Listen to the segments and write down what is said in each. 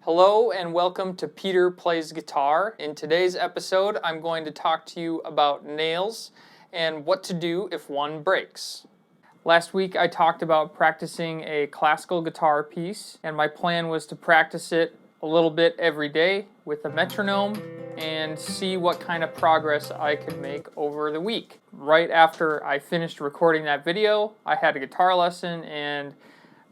Hello and welcome to Peter Plays Guitar. In today's episode, I'm going to talk to you about nails and what to do if one breaks. Last week I talked about practicing a classical guitar piece, and my plan was to practice it a little bit every day with a metronome and see what kind of progress I could make over the week. Right after I finished recording that video, I had a guitar lesson and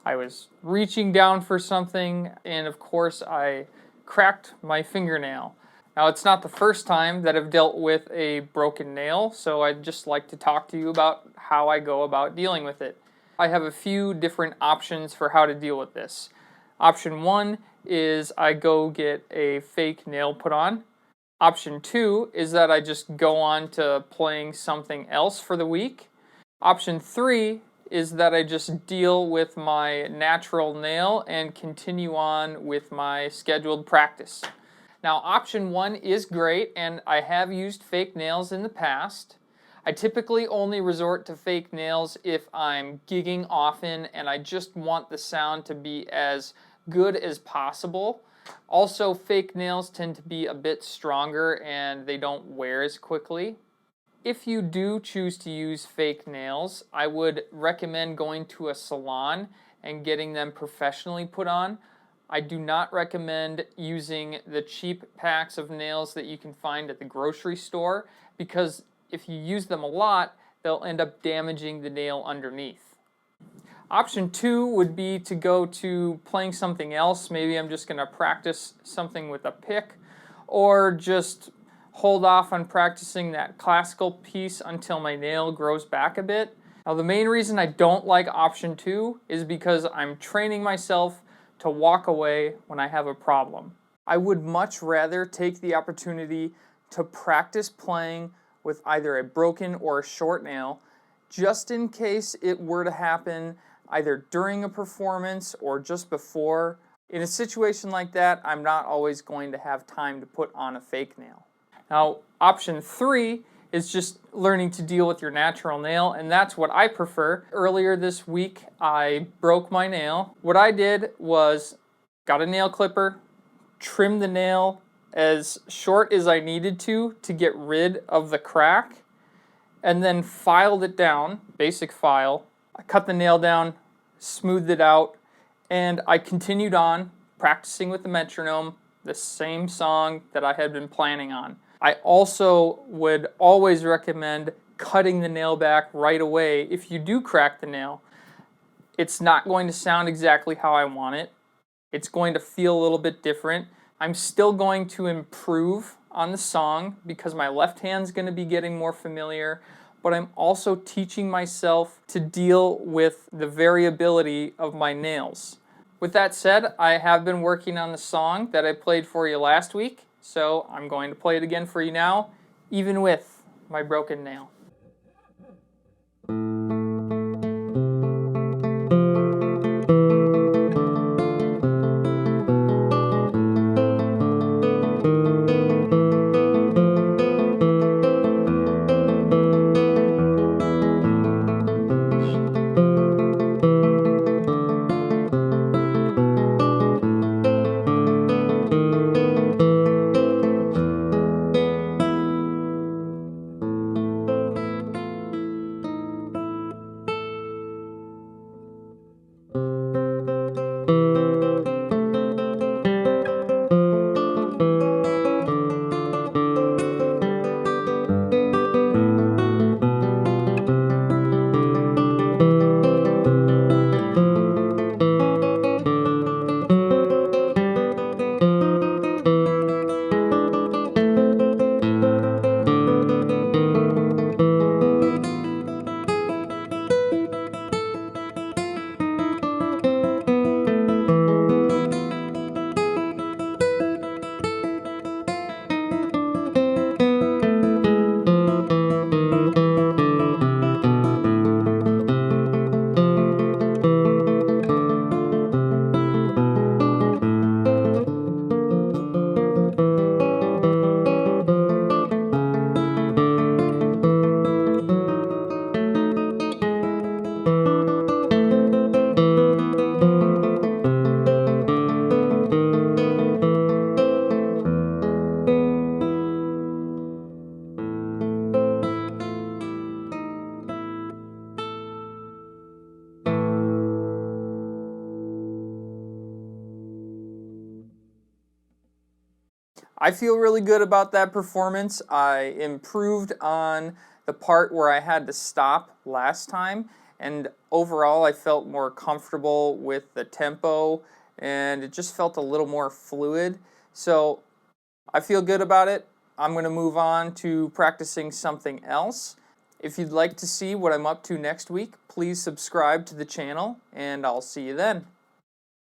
I was reaching down for something, and of course I cracked my fingernail. Now, it's not the first time that I've dealt with a broken nail, so I'd just like to talk to you about how I go about dealing with it. I have a few different options for how to deal with this. Option 1 is I go get a fake nail put on. Option 2 is that I just go on to playing something else for the week. Option 3 is that I just deal with my natural nail and continue on with my scheduled practice. Now, option 1 is great, and I have used fake nails in the past. I typically only resort to fake nails if I'm gigging often and I just want the sound to be as good as possible. Also, fake nails tend to be a bit stronger and they don't wear as quickly. If you do choose to use fake nails, I would recommend going to a salon and getting them professionally put on. I do not recommend using the cheap packs of nails that you can find at the grocery store, because if you use them a lot, they'll end up damaging the nail underneath. Option 2 would be to go to playing something else. Maybe I'm just going to practice something with a pick, or just hold off on practicing that classical piece until my nail grows back a bit. Now, the main reason I don't like option 2 is because I'm training myself to walk away when I have a problem. I would much rather take the opportunity to practice playing with either a broken or a short nail, just in case it were to happen either during a performance or just before. In a situation like that, I'm not always going to have time to put on a fake nail. Now, option 3 is just learning to deal with your natural nail, and that's what I prefer. Earlier this week, I broke my nail. What I did was got a nail clipper, trimmed the nail as short as I needed to get rid of the crack, and then filed it down, basic file. I cut the nail down, smoothed it out, and I continued on practicing with the metronome, the same song that I had been planning on. I also would always recommend cutting the nail back right away if you do crack the nail. It's not going to sound exactly how I want it. It's going to feel a little bit different. I'm still going to improve on the song because my left hand's going to be getting more familiar, but I'm also teaching myself to deal with the variability of my nails. With that said, I have been working on the song that I played for you last week, so I'm going to play it again for you now, even with my broken nail. I feel really good about that performance. I improved on the part where I had to stop last time, and overall I felt more comfortable with the tempo, and it just felt a little more fluid. So I feel good about it. I'm going to move on to practicing something else. If you'd like to see what I'm up to next week, please subscribe to the channel, and I'll see you then.